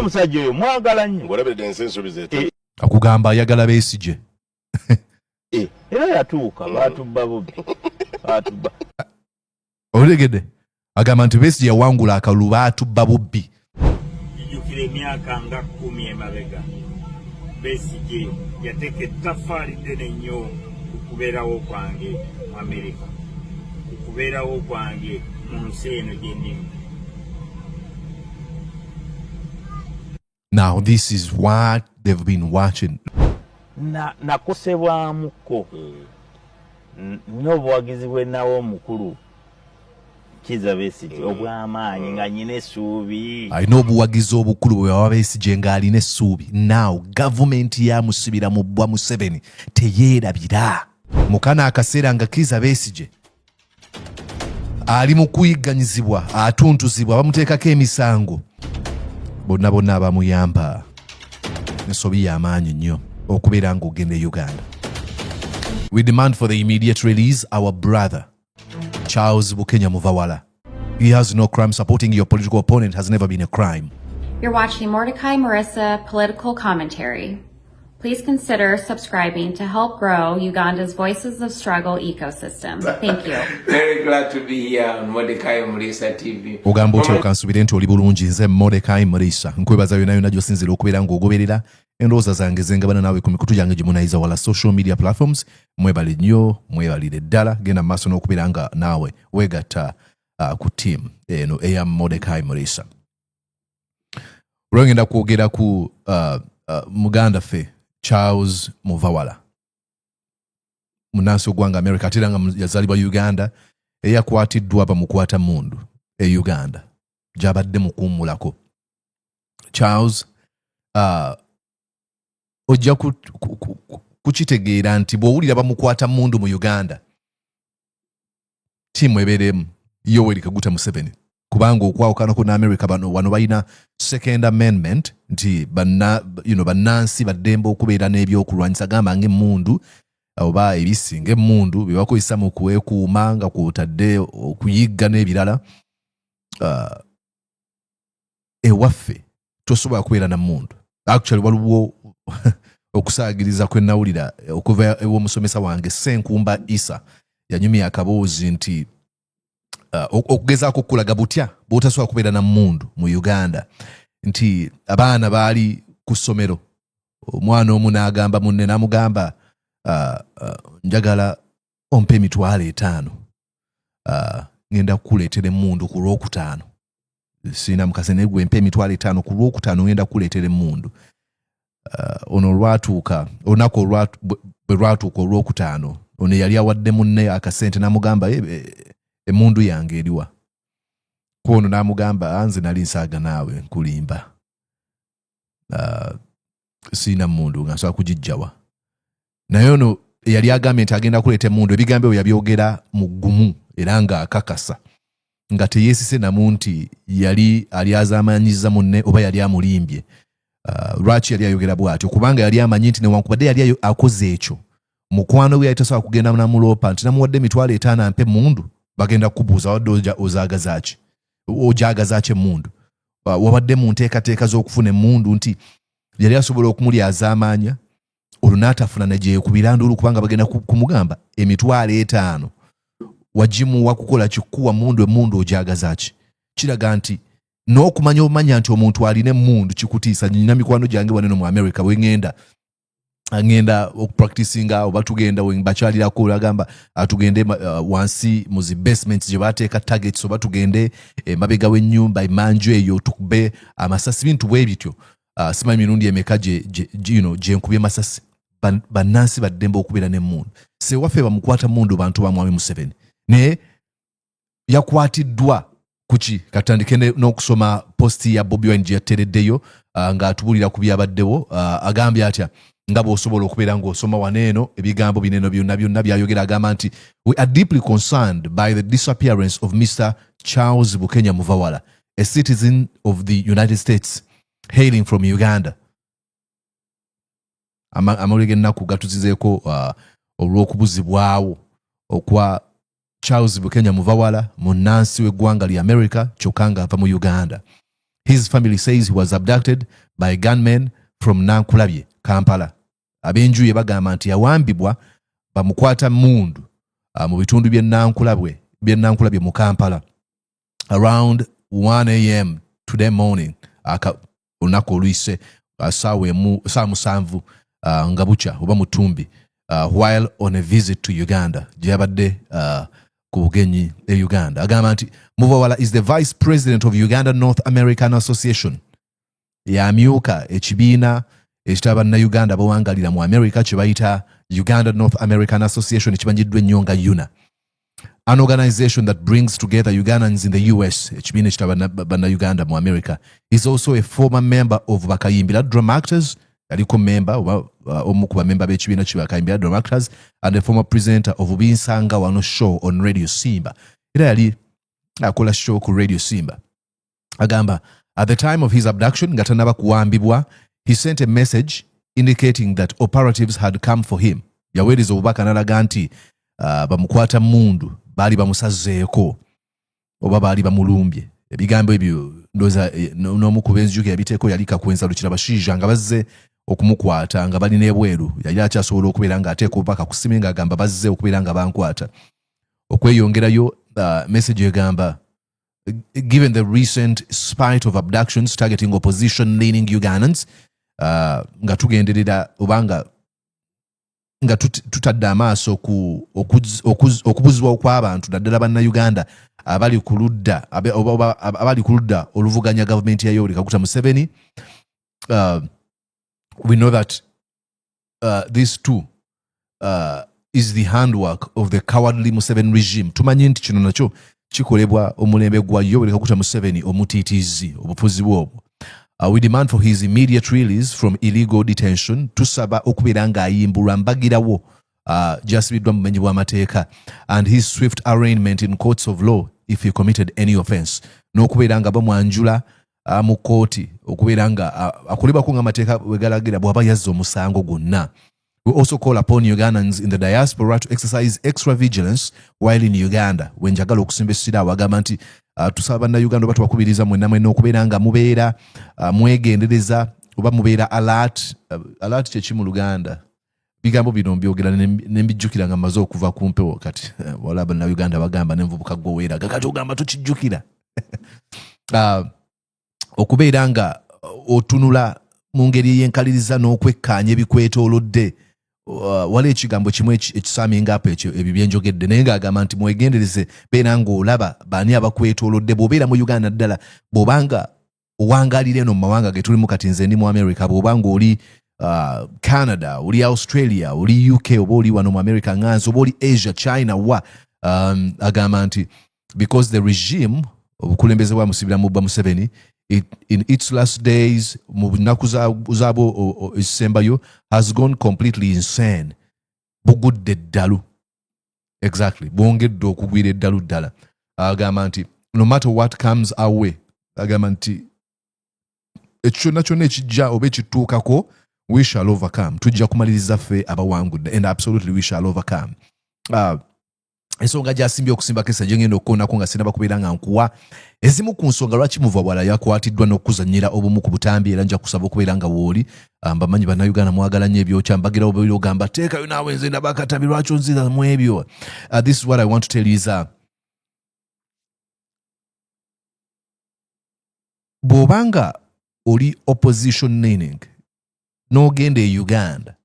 omusajja oyo mwagala nnyo ngolabedde ensensobi zetu akugamba ayagala Besigye era yatuuka batubba bubbi batubba olegedde agamba nti Besigye yawangula akalulu batubba bubbi jjukira emyaka nga 10 emabega Besigye yateeka ettaffaali ddene nnyo okubeerawo kwange mu Amerika okubeerawo kwange mu nsi eno gyennimu. Now this is what they've been watching. nakosebwamuko n'obuwagizi bwe nawo omukulu Kizza Besigye obw'amaanyi nga nyina essuubi alina obuwagizi obukulu bwe baba Besigye ng'alina essuubi. Now gavumenti yamusibira mu bbwa Museveni teyeerabira mukana akaseera nga Kizza Besigye ali mu kuyigganyizibwa atuntuzibwa bamuteekako emisango bonna bonna abamuyamba ensobi y'amaanyi nnyo okubeera ng'ogenda e Uganda. We demand for the immediate release our brother Charles Bukenya Muvawala. He has no crime. Supporting your political opponent has never been a crime. You're watching Mordecai Marissa Political Commentary. Please consider subscribing to help grow Uganda's Voices of Struggle ecosystem. Thank you. Very glad to be here on Mordecai Marissa TV. Ogamba otya okansubira nti oli bulungi nze Mordecai Marissa. Nkwebaza yonna yonna gy'osinzira okubeera ng'ogoberera endowooza zange zengabana naawe ku mikutu gyange gyemunayiza wala social media platforms. Mwebale nnyo, mwebalire ddala. Genda mu maaso n'okubeera nga naawe weegatta ku team eno eya Mordecai Marissa. Olwengenda kwogera ku muganda ffe Charles Muvawala munansi ogwanga America ate era nga yazaalibwa Uganda eyakwatiddwa bamukwata mundu e Uganda gy'abadde mukuumulako. Charles ojja kukitegeera nti bw'owulira bamukwata mundu mu Uganda tiimu ebeeremu Yoweri Kaguta Museveni kubanga okwawukanako n'America wano balina second amendment nti bannansi baddembe okubeera n'ebyokulwanyisa gamba ng'emmundu oba ebisinga emmundu bye bakozesa mu kwekuuma nga kw'otadde okuyigga n'ebirala. Ewaffe tosobola kubeera na mmundu. Actually waliwo okusaagiriza kwe nawulira okuva ew'omusomesa wange Senkumba Isa yanyumya akaboozi nti okugezaako okulaga butya bw'otasobola kubeera na mmundu mu Uganda nti abaana baali ku ssomero omwana omu n'agamba munne n'amugamba njagala ompe $50,000 ngenda kukuleetera emmundu ku Lwokutaano. Sina mukase naye gwe mpe $50,000 ku Lwokutaano ngenda kukuleetera emmundu. Ono lwatuuka olunaku bwe lwatuuka Olwokutaano ono yali awadde munne akasente n'amugamba emmundu yange eriwa. Kwono n'amugamba nze nali nsaaga naawe nkulimba. Sina mmundu nga nsobola kugijjawa. Naye ono yali agambye nti agenda kuleeta emmundu ebigambo ebyo yabyogera mu ggumu era nga akakasa nga teyeesise namu nti yali azaamanyiza munne oba yali amulimbye. Lwaki yali ayogera bw'atyo kubanga yali amanyi nti newankubadde yali akoze ekyo mukwano we yali tasobola kugenda namuloopa nti namuwadde $50,000 ampe emmundu bagenda kubuuza wadde ozaagazaaki ojaagazaaki emmundu wabadde mu nteekateeka z'okufuna emmundu nti yali asobola okumulyaza amaanya olwo n'atafuna ne gyeyekubira nduulu kubanga bagenda kumugamba $50,000 wagimuwa kukola kikuwa emmundu ojaagazaaki. Kiraga nti n'okumanya omanya nti omuntu alina emmundu kikutiisa. Nina mikwano gyange wano mu America bwe ngenda okupracticinga oba tugenda bakyalirako olagamba tugende wansi mu zi basements gye bateeka targets oba tugende mabega w'ennyumba emanju eyo tukube amasasi bintu bwe bityo. Simanyi mirundi emeka gye nkubye masasi bannansi baddembe okubeera n'emmundu. Sewaffe bamukwata mundu bantu ba Mwami Museveni naye yakwatiddwa kuki katandike n'okusoma posti ya Bobi Wine gye yatereddeyo ng'atubulira ku byabaddewo. Agambye atya nga bw'osobola okubeera ng'osoma waneeno ebigambo bineno byonna byayogera agamba nti we are deeply concerned by the disappearance of Mr. Charles Bukenya Muvawala, a citizen of the United States hailing from Uganda. Amawulire g'ennaku gatuzizeeko olw'okubuzibwawo okwa Charles Bukenya Muvawala munnansi w'eggwanga lya America kyokka ng'ava mu Uganda. His family says he was abducted by gunmen from Nankulabye, Kampala. Abenju ye bagamba nti yawambibwa bamukwata mundu mu bitundu bye Nankulabye mu Kampala around 1 a.m. today morning olunaku oluyise saa musanvu nga bukya oba mutumbi while on a visit to Uganda gye yabadde ku bugenyi e Uganda. Agamba nti Muvawala is the vice president of Uganda North American Association. Yamyuka ekibiina ekitaba Uganda bawangalira mu America kye bayita Uganda North American Association ekimanyiddwa ennyo nga UNA. An organization that brings together Ugandans in the US, ekibiina ekitaba Uganda mu America. He's also a former member of Bakayimbira Drum Actors, yaliko member omu ku bamemba b'ekibiina kye Bakayimbira Drum Actors, and a former presenter of Binsanga Wano show on Radio Simba. Era yali akola show ku Radio Simba. Agamba, at the time of his abduction, nga tanaba kuwambibwa, he sent a message indicating that operatives had come for him. Yaweereza obubaka n'alaga nti bamukwata mundu, baali bamusazeeko oba baali bamulumbye. Ebigambo ebyo ndoza n'omu ku b'enjuki yabiteeko yali kakwensa lukira bashiija nga bazze okumukwata nga bali n'ebweru. Yali akyasobola okubeera nga ateeka obubaka ku ssimu nga agamba bazze okubeera nga bankwata. Okweyongerayo message egamba, given the recent spate of abductions targeting opposition-leaning Ugandans, nga tugenderera obanga nga tutadde amaaso okubuzibwa kw'abantu naddala bannayuganda abali ku ludda oluvuganya gavumenti ya Yoweri Kaguta Museveni. We know that this too is the handwork of the cowardly Museveni regime. Tumanyi nti kino nakyo kikolebwa omulembe gwa Yoweri Kaguta Museveni omutiitiizi obufuzi bwobwo. We demand for his immediate release from illegal detention. Tusaba okubeera nga ayimbulwa mbagirawo gy'asibiddwa mu bumenyi bw'amateeka, and his swift arraignment in courts of law if he committed any offense. N'okubeera nga bamwanjula mu kooti okubeera nga akolebwako ng'amateeka bwe galagira bw'aba yazza omusango gwonna. We also call upon Ugandans in the diaspora to exercise extra vigilance while in Uganda. Wenjagala okusimba essira agamba nti tusaba bannayuganda oba tubakubiriza mwenna okubeera nga mubeera mwegendereza oba mubeera alert. Alert kye ki mu Luganda? Bigambo bino mbyogera ne mbijjukira nga mmaze okuva ku mpewo kati wala bannayuganda bagamba n'envubuka gwe weeraga kati ogamba tukijjukira. Okubeera nga otunula mu ngeri ey'enkaliriza n'okwekkaanya ebikwetoolodde. Wali ekigambo kimu ekisaminga apo ekyo ebyo byenjogedde naye ng'agamba nti mwegendereze beera ng'olaba baani abakwetoolodde bw'obeera mu Uganda ddala, bw'obanga owangalira eno mu mawanga ge tulimu kati nze ndi mu America, bw'obanga oli Canada, oli Australia, oli UK, oba oli wano mu America nganzi, oba oli Asia, China wa agamba nti because the regime obukulembeze bwa Musibira Mubba Museveni in its last days mu nnaku zaabo ezisembayo has gone completely insane. Bugudde eddalu. Exactly. Bwongedde okugwira eddalu ddala. Agamba nti no matter what comes our way, agamba nti ekyo kyonna ekijja oba ekituukako, we shall overcome. Tujja kumaliriza ffe abawangudde, and absolutely we shall overcome. Ensonga gy'asimbye okusimbako essajja ngenda okukoonako nga sinaba kubeera nga nkuwa ezimu ku nsonga lwaki Muvawala yakwatiddwa n'okuzannyira obumu ku butambi, era nja kusaba okubeera nga wooli. Mbamanyi bannayuganda mwagala nnyo ebyokya, mbagirawo bwe ogamba teekayo naawe nze ndaba akatabi lwaki onzira mu ebyo. This is what I want to tell you is bw'obanga oli opposition leaning n'ogenda e Uganda,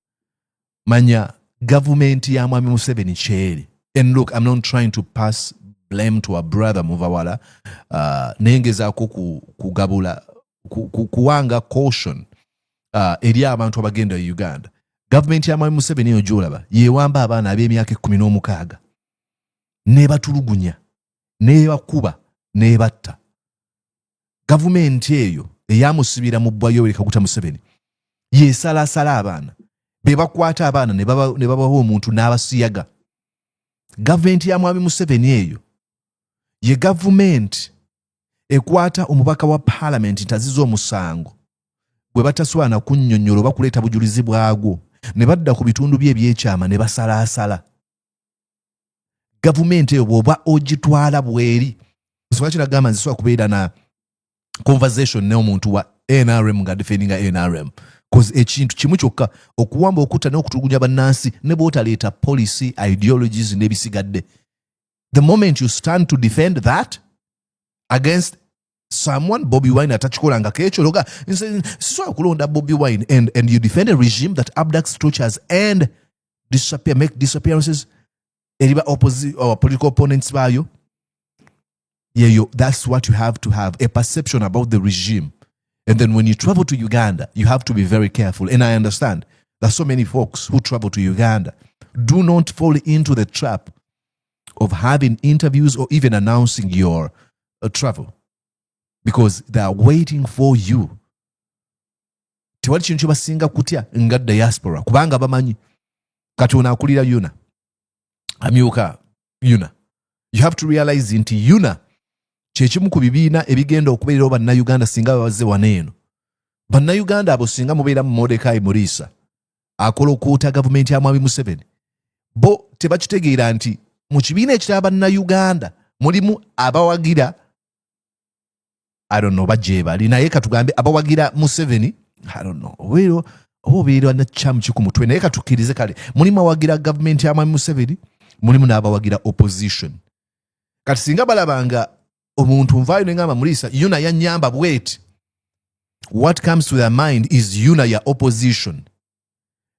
manya gavumenti ya Mwami Museveni kyeri. And look, I'm not trying to pass blame to our brother Muvawala. Nengezaako kugabula kuwanga caution eri abantu abagenda e Uganda. Government ya Mwami Museveni eyo gy'olaba yeewamba abaana ab'emyaka 16 n'ebatulugunya n'ebakuba n'ebatta. Gavumenti eyo eyamusibira mu bbwa Yoweri Kaguta Museveni yeesalaasala abaana, be bakwata abaana ne babawa omuntu n'abasiyaga. Gavumenti ya Mwami Museveni eyo ye gavumenti ekwata omubaka wa parliament ntaziza omusango gwe bataswana kunnyonnyola oba kuleeta bujulizi bwagwo, ne badda ku bitundu bye ebyekyama ne basalaasala. Gavumenti eyo bw'oba ogitwala bweri, nsonga kinagamba nzisobola kubeera conversation n'omuntu wa NRM nga defendinga NRM cause ekintu kimu kyokka okuwamba okutta n'okutulugunya bannansi ne bw'otaleeta policy ideologies n'ebisigadde. The moment you stand to defend that against someone, Bobby Wine atachikolanga kecho loga sisobola kulonda Bobby Wine and you defend a regime that abducts, tortures and make disappearances eriba opposite or political opponents bayo. Yeah, that's what you have to have, a perception about the regime. And then when you travel to Uganda, you have to be very careful. And I understand there's so many folks who travel to Uganda. Do not fall into the trap of having interviews or even announcing your travel, because they are waiting for you. Tewali kintu basinga kutya nga diaspora kubanga bamanyi kati onaakulira yuna amyuka yuna. You have to realize nti yuna kyekimu ku bibiina ebigenda okubeerawo bannayuganda singa babaze waneeno. Bannayuganda abo singa mubeera mu Mordecai Murisa akola okuuta gavumenti ya Mwami Museveni, bo tebakitegeera nti mu kibiina ekitaba bannayuganda mulimu abawagira I don't know bajebali naye katugambe abawagira Museveni I don't know wero obeera na chamu kikumutwe naye katukirize kale mulimu awagira government ya Mwami Museveni mulimu n'abawagira opposition. Kati singa balabanga omuntu nvayo ngamba Murisa yuna yanyamba bweti, what comes to their mind is yuna ya opposition.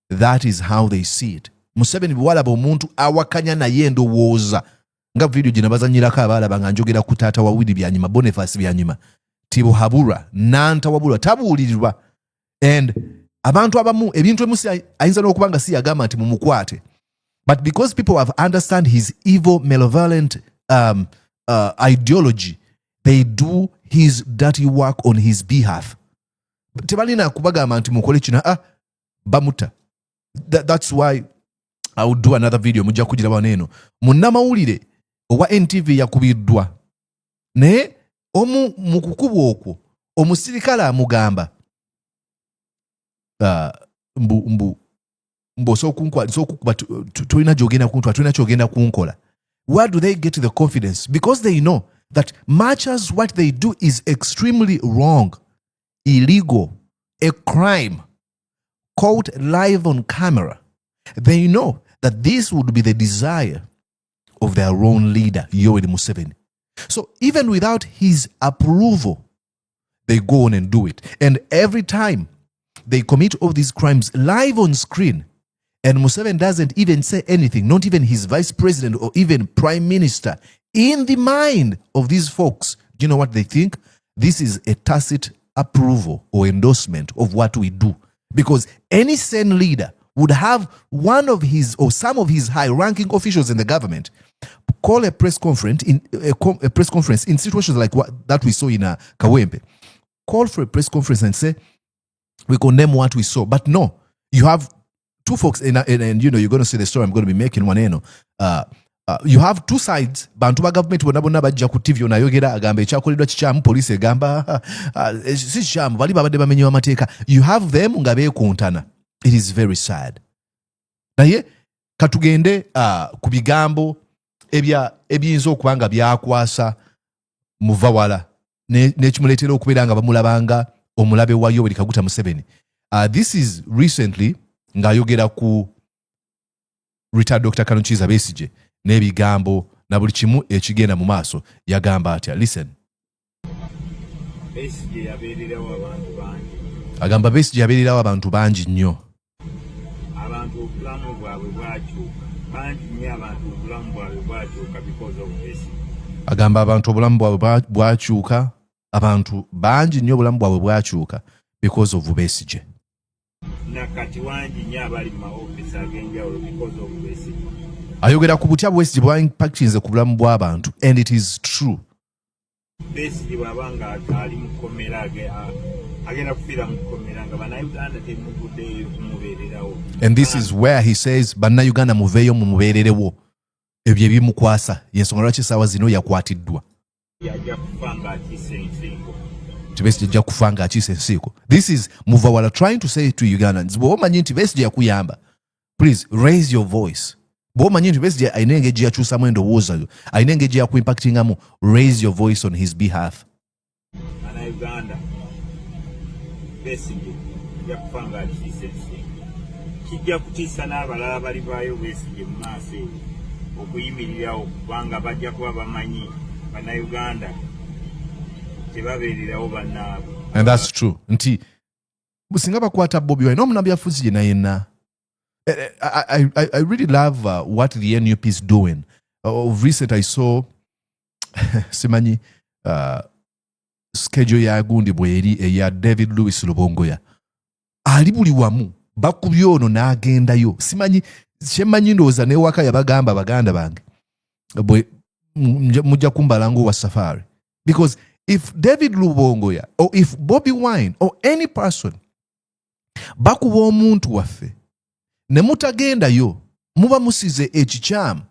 That is how they see it. Museveni bwalaba omuntu awakanya naye ndowooza nga video gino bazanyirako abalaba nga njogera ku taata wa Willy Byanyima, Boniface Byanyima, Tibuhabura Nantawabula tabuulirirwa. And abantu abamu ebintu emusi ayinza n'okuba nga si yagamba nti mumukwate, but because people have understand his evil malevolent ideology, they do his dirty work on his behalf. Tebalina kubagamba nti mukole kino bamuta. That's why I would do another video mujja kugira baneeno munnamawulire owa NTV yakubiddwa naye omu mukukubwa okwo omusirikale amugamba mbu sokukuba tulina gyogenda kuntwala tulina kyogenda kunkola. Where do they get the confidence? Because they know that much as what they do is extremely wrong, illegal, a crime, caught live on camera, they know that this would be the desire of their own leader, Yoweri Museveni. So even without his approval, they go on and do it. And every time they commit all these crimes live on screen, and Museveni doesn't even say anything, not even his vice president or even prime minister. In the mind of these folks, do you know what they think? This is a tacit approval or endorsement of what we do. Because any sane leader would have one of his or some of his high-ranking officials in the government call a press conference in situations like that we saw in Kawempe. Call for a press conference and say, we condemn what we saw. But no, you have two folks, and you know, you're going to see the story I'm going to be making one eno. You have two sides. Bantu ba government bonabona bajja ku TV onayogera agamba ekyakoleddwa kikyamu, police egamba si kikyamu, bali babadde bamenyewa amateeka. You have them nga beekuntana. It is very sad. Naye katugende ku bigambo ebiyinza okuba nga byakwasa muvawala n'ekimuleetera okubeera nga bamulabanga omulabe wa Yoweri Kaguta Museveni. This is recently ng'ayogera ku retired Dr. Kanunkiza Besigye n'ebigambo na buli kimu ekigenda mu maaso. Yagamba atya, listen. Besigye yabeererawo abantu bangi. Agamba Besigye yabeererawo abantu bangi nnyo. Abantu obulamu bwabwe bwakyuka. Bangi nnyo abantu obulamu bwabwe bwakyuka because of Besigye. Agamba abantu obulamu bwabwe bwakyuka. Abantu bangi nnyo obulamu bwabwe bwakyuka because of Besigye. Nakati wangi nnyo abali mu maofisi ag'enjawulo because of Besigye. Ayogera ku butya Besigye bwa impactinze ku bulamu bw'abantu, and it is true. Besigye bw'abanga ali mu kkomera agenda kufiira mu kkomera nga bannayuganda temuvuddeeyo kumubeererawo. And this is where he says bannayuganda muveeyo mumubeererewo. Ebyo ebimukwasa y'ensonga lwaki essaawa zino yakwatiddwa. Yajja kufa ng'akiise ensingo. Besigye ajja kufa ng'akiise ensiiko. This is Muvawala trying to say to Ugandans, bw'omanyi nti Besigye yakuyamba, please raise your voice. Bw'omanyi nti Besigye ayina engeri yakyusamu endowooza yo, ayina engeri yakuimpactingamu, raise your voice on his behalf. Uganda Besigye ajja kufa ng'atiisa ensingo kijja kutiisa n'abalala balivaayo Besigye mu maaso eyo okuyimirirawo kubanga bajja kuba bamanyi bannayuganda tebabeererawo bannaabwe. And that's true. Nti singa bakwata Bobi Wine omunabi afuzi yenna yenna. I really love what the NUP is doing. Of recent I saw simanyi schedule ya gundi bweri eya David Louis Lubongoya ali buli wamu bakubye ono n'agendayo simanyi shemanyi ndowooza n'ewaka yabagamba baganda bange bwe mujja kumbala ng'owa safari because if David Lubongoya or if Bobi Wine or any person bakuba omuntu waffe ne mutagendayo muba musize ekikyamu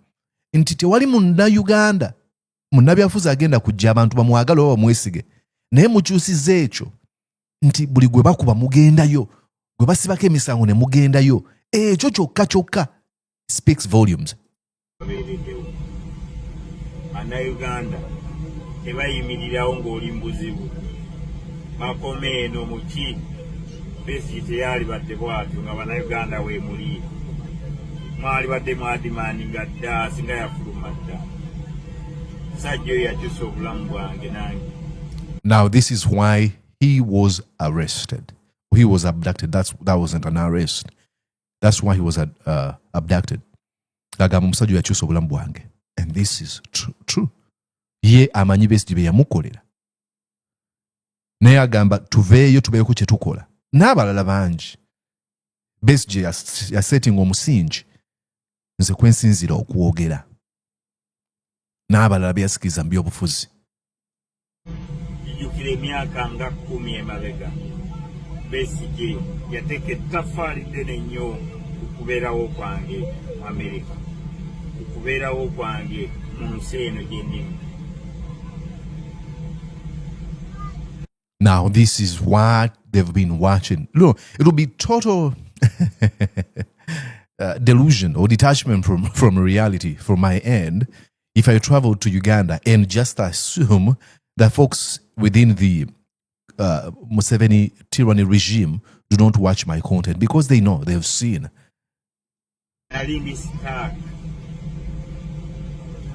nti tewali munnayuganda munnabyafuzi agenda kujja abantu bamwagala oba bamwesige naye mukyusiza ekyo nti buli gwe bakuba mugendayo gwe basibako emisango ne mugendayo ekyo kyokka speaks volumes. Bannayuganda tebayimirirawo ng'oli mbuzibu bakome eno muki Besigye teyali badde bwatyo nga bannayuganda weemuli mwali badde mwadimaaninga dda singa yafuluma dda sajja oyo yakyusa obulamu bwange nange. Now this is why he was arrested. He was abducted. That wasn't an arrest. That's why he was abducted. Agamba omusajja yakyusa obulamu bwange. And this is true. Ye amanyi Besigye bye yamukolera. Naye agamba tuveeyo tubeeko kye tukola. N'abalala bangi. Besigye yasetting omusingi nze kwensinzira okuwogera. N'abalala byasikiriza mu byobufuzi. Jjukira emyaka nga 10 emabega Besigye yateeka ettaffaali ddene nnyo okubeerawo kwange mu Amerika okubeerawo kwange mu nsi eno gyennyini. Now this is what they've been watching. Look, it'll be total delusion or detachment from reality from my end if I travel to Uganda and just assume that folks within the Museveni tyranny regime do not watch my content because they know, they've seen. Nalindi stark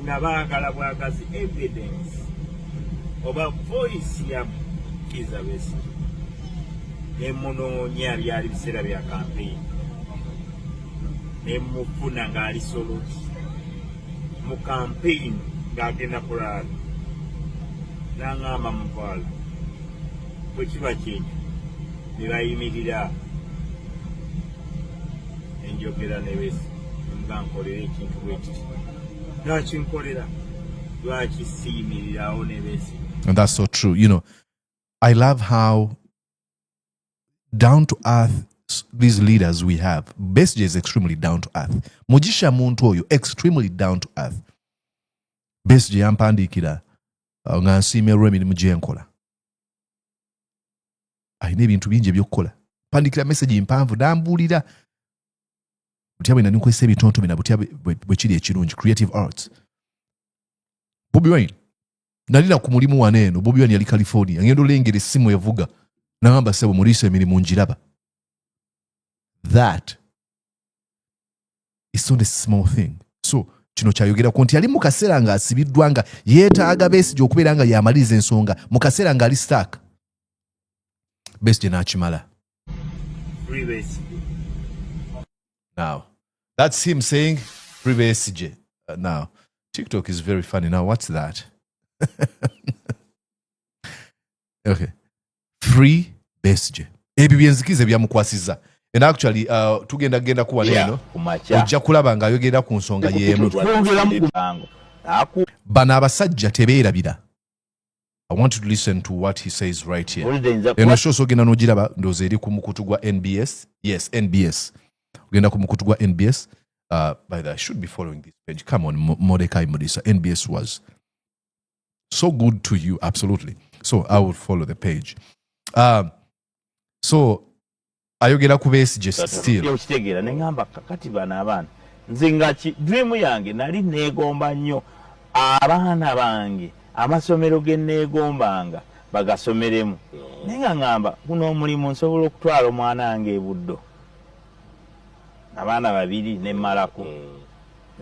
nabaagala bwagazi evidence oba voice ya Kizza Besigye nemunoonya byali biseera bya campaign nemufuna ng'ali soloti mu campaign ng'agenda kulala n'aŋŋamba muvala bwe kiba kintu ne bayimirira enjogera ne Besigye nga nkolera ekintu bwe kiti lwaki nkolera lwaki siyimirirawo ne Besigye. And that's so true. You know, I love how down to earth these leaders we have. Besigye is extremely down to earth. Mugisha muntu oyo extremely down to earth. Besigye yampandikira nga nsiimerwa emirimu gye nkola. Ayina ebintu bingi ebyokukola. Mpandikira message mpanvu n'ambuulira butya bwe nali nkozesa ebitontome na butya bwe kiri ekirungi creative arts. Bobi Wine nalira ku mulimu wano eno. Bobi Wine yali California ngendo lengera essimu evuga n'agamba sebo muliisa emirimu njiraba. That is not a small thing. So kino kyayogera ku nti ali mu kaseera nga asibiddwa nga yeetaaga Besigye okubeera nga yamaliza ensonga mu kaseera nga ali stark. Besigye n'akimala. Free Besigye. Now, that's him saying free Besigye. Now, TikTok is very funny. Now, what's that? Okay. Free Besigye. Ebyo byenzikiza byamukwasiza. And actually, tugenda kuwa neno. Ojja kulaba nga ayogera ku nsonga y'emu. Bano abasajja tebeerabira. I want you to listen to what he says right here. Eno show sogenda n'ogiraba ndowooza eri ku mukutu gwa NBS. Yes, NBS. Ogenda ku mukutu gwa NBS. By the way, I should be following this page. Come on, Mordecai Mudisa. NBS was so good to you, absolutely. So I will follow the page. So ayogera ku Besigye still. Okitegeera ne ngamba kakati bano abaana nze nga dream yange nali neegomba nnyo abaana bange amasomero ge neegombanga bagasomeremu naye nga ngamba guno omulimu nsobola okutwala omwana wange e Buddo abaana babiri ne mmalako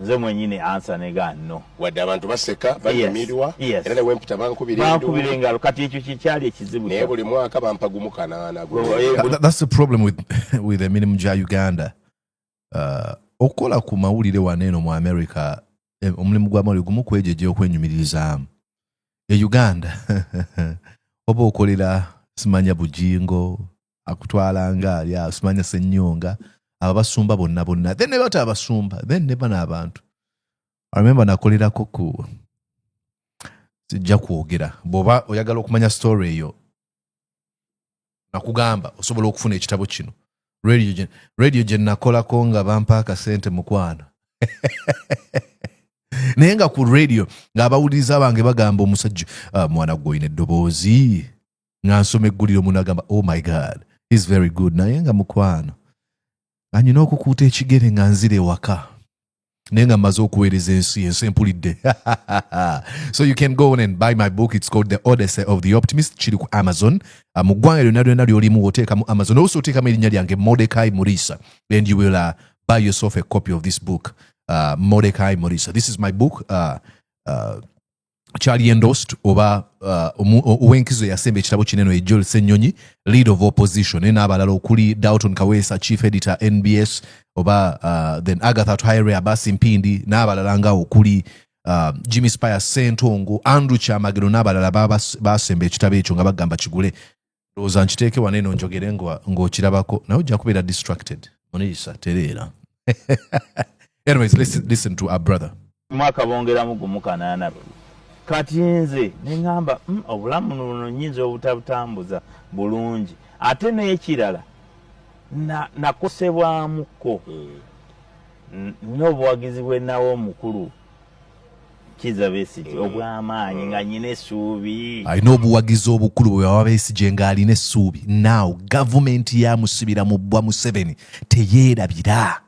nze mwenyini ansa nega no wadde abantu baseka banyumirwa era ne wempita bankubira engalo kati ekyo kikyali ekizibu naye buli mwaka bampa gumu kanaana That's the problem with the minimum ja Uganda. Okola ku mawulire waneeno mu America omulimu gwa mawulire gumu kwejeje okwenyumirizaamu. E Uganda oba okolera simanya bujingo akutwala nga simanya sennyonga abasumba bonna then ne bata abasumba then ne bana abantu. I remember nakolerako ku sijja kwogera boba oyagala okumanya story eyo nakugamba osobola okufuna ekitabo kino radio gye nakolako nga bampa akasente mukwano naye nga ku radio ng'abawuliriza bange bagamba omusajja mwana gwe oyina eddoboozi nga nsoma egguliro munno agamba oh my god he's very good naye nga mukwano anyina okukuuta ekigere nga nzire ewaka naye nga mmaze okuweereza ensi empulidde. So you can go on and buy my book. It's called The Odyssey of the Optimist. Kiri ku Amazon. Mu ggwanga lyonna ly'olimu oteeka mu Amazon. Also oteekamu erinnya lyange Mordecai Murisa. And you will buy yourself a copy of this book. Mordecai Murisa. This is my book. Kyali endorsed oba Owenkizo yasemba ekitabo kineno ye Joel Ssenyonyi, Lead of Opposition. N'abalala okuli Dalton Kaweesa, Chief Editor NBS, oba then Agatha Twaire, Abasi Mpindi, n'abalala nga okuli Jimmy Spire Sentongo, Andrew Chamagero n'abalala basemba ekitabo ekyo nga bagamba kigule. Ndowooza nkiteeke waneeno njogere ng'okirabako nawe ojja kubeera distracted. Onisa tereera. Anyways, listen to our brother. Mwaka bongeramu gumu kanaana. Kati nze neŋŋamba obulamu buno nnyinza obutabutambuza bulungi ate n'ekirala nakosebwamuko n'obuwagizi bwe nawo omukulu Kizza Besigye obw'amaanyi nga nnyina essuubi. Alina obuwagizi obukulu bwe baba Besigye ng'alina essuubi. Now gavumenti yamusibira mu bbwa Museveni teyeerabira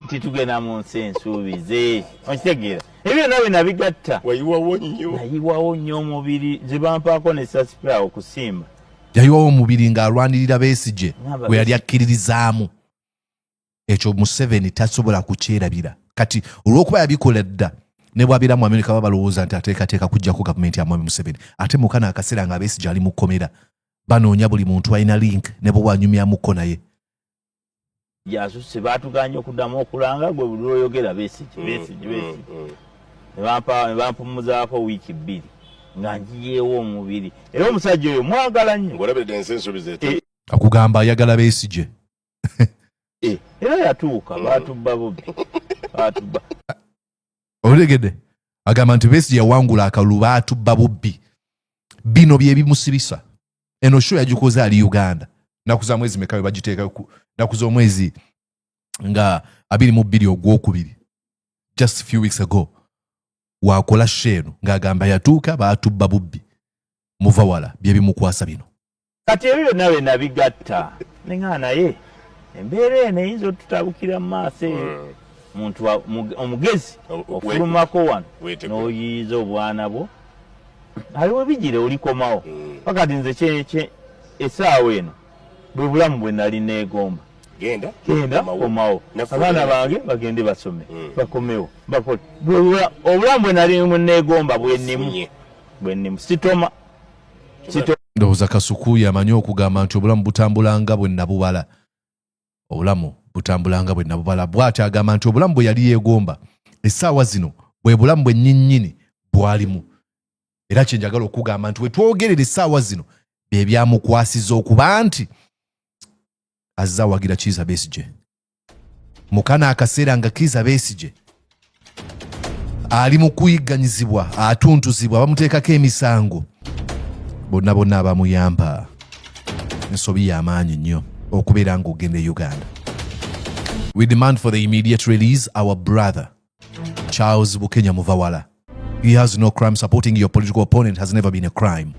titugenda mu nsi ensuubize okitegeera ebyo nawe nabigatta nayiwawo nnyo omubiri ze bampaako ne sasipira okusimba yayiwawo omubiri ng'alwanirira Besigye gwe yali akkiririzaamu ekyo Museveni tasobola kukyerabira kati olw'okuba yabikola dda ne bw'abeera mu Amerika baba balowooza nti ateekateeka kujjako gavumenti ya Mwami Museveni ate mukana akaseera nga Besigye ali mu kkomera banoonya buli muntu alina link ne bwe bwanyumyamukko naye yasuse batuganya okuddamu okulanga gwe buli lwoyogera Besigye ne bampumuzaako wiiki 2 nga njiyeewo omubiri era omusajja oyo mwagala nnyo akugamba ayagala Besigye era yatuuka batubba bubbi olegedde agamba nti Besigye yawangula akalulu baatubba bubbi bino bye bimusibisa eno show yagikoze ali Uganda nakuza mwezi mekawe bagiteeka nakuza omwezi nga 22 ogwokubiri just a few weeks ago wakola sheno ng'agamba yatuuka baatubba bubbi muva wala bye bimukwasa bino kati ebyo nawe nabigatta nenga naye embeera eno eyinza otutabukira mu maaso eyo muntu omugezi ofulumako wano n'oyiyiza obwana bwo aliwo bijire olikomawo pakati nze essaawa eno bwe bulamu bwe nali neegomba genda komawo abaana bange bagende basome bakomewo bakole obulamu bwe nali neegomba bwennimu sitoma ndowooza Kasuku yamanyi okugamba nti obulamu butambulanga bwe nabubala obulamu butambulanga bwe nabubala bw'ati agamba nti obulamu bwe yali yeegomba essaawa zino bwe bulamu bwe nnyinnyini bwalimu era kyenjagala okugamba nti we twogerera essaawa zino bye byamukwasiza okuba nti azza wagira Kizza Besigye mukana akaseera nga Kizza Besigye ali mu kuyigganyizibwa atuntuzibwa bamuteekako emisango bonna abamuyamba ensobi y'amaanyi nnyo okubeera ng'ogenda e Uganda. We demand for the immediate release our brother Charles Bukenya Muvawala. He has no crime. Supporting your political opponent has never been a crime.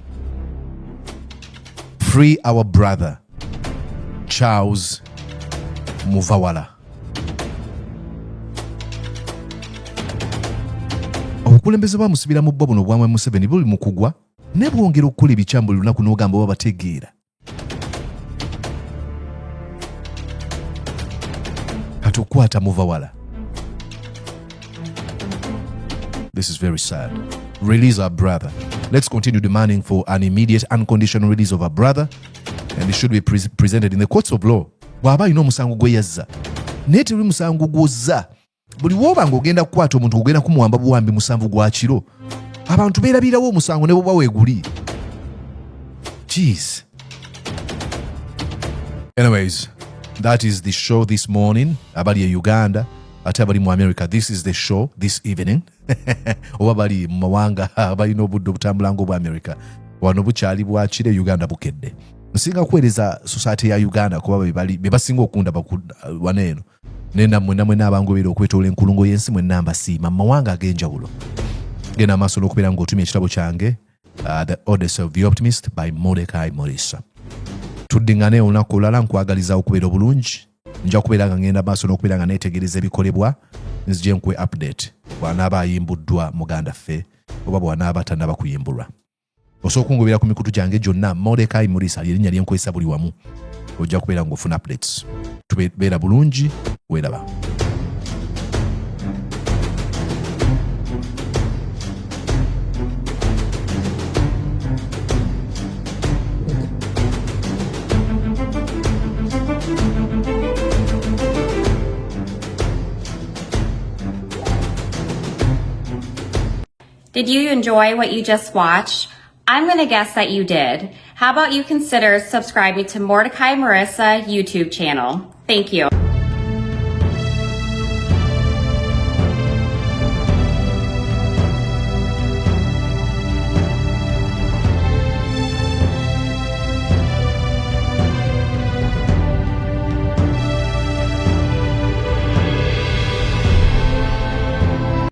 Free our brother Charles Muvawala. Obukulembeze bwamusibira mu bbo buno bwamwe Museveni buli mu kugwa ne bwongera okukola ebikyamu buli lunaku n'ogamba babategeera. Kati okwata muvawala. This is very sad. Release our brother. Let's continue demanding for an immediate unconditional release of our brother, and it should be presented in the courts of law. Bw'aba alina omusango gwe yazza naye teri musango gw'ozza. Buli w'oba ng'ogenda kukwata omuntu ogenda kumuwamba buwambi musanvu gwa kiro, abantu beerabirawo omusango ne bw'oba weeguli. Jeez. Anyways, that is the show this morning. Abali e Uganda ate abali mu America, this is the show this evening. Oba bali mu mawanga balina obudde obutambula ng'obwa America, wano bukyali bwakire, Uganda bukedde. Nsinga kuweereza society ya Uganda kuba be basinga okunda wano eno. Nenda mwenna abangoberera okwetoola enkulungo y'ensi mwenna mbasiima mu mawanga ag'enjawulo. Genda amaaso n'okubeera ng'otumya ekitabo kyange The Odyssey of the Optimist by Mordecai Morisa. Tuddingane olunaku olulala, nkwagaliza okubeera obulungi. Nja kubeera nga ngenda maaso n'okubeera nga neetegereza ebikolebwa, nzije nkuwe update bw'anaaba ayimbuddwa muganda ffe oba bw'anaaba tannaba kuyimbulwa. Osobola okungoberera ku mikutu gyange gyonna, Mordecai Morisa ly'erinnya lye nkozesa buli wamu. Ojja kubeera ng'ofuna updates. Tubeera bulungi, weeraba. Did you enjoy what you just watched? I'm going to guess that you did. How about you consider subscribing to Mordecai Morisa YouTube channel? Thank you.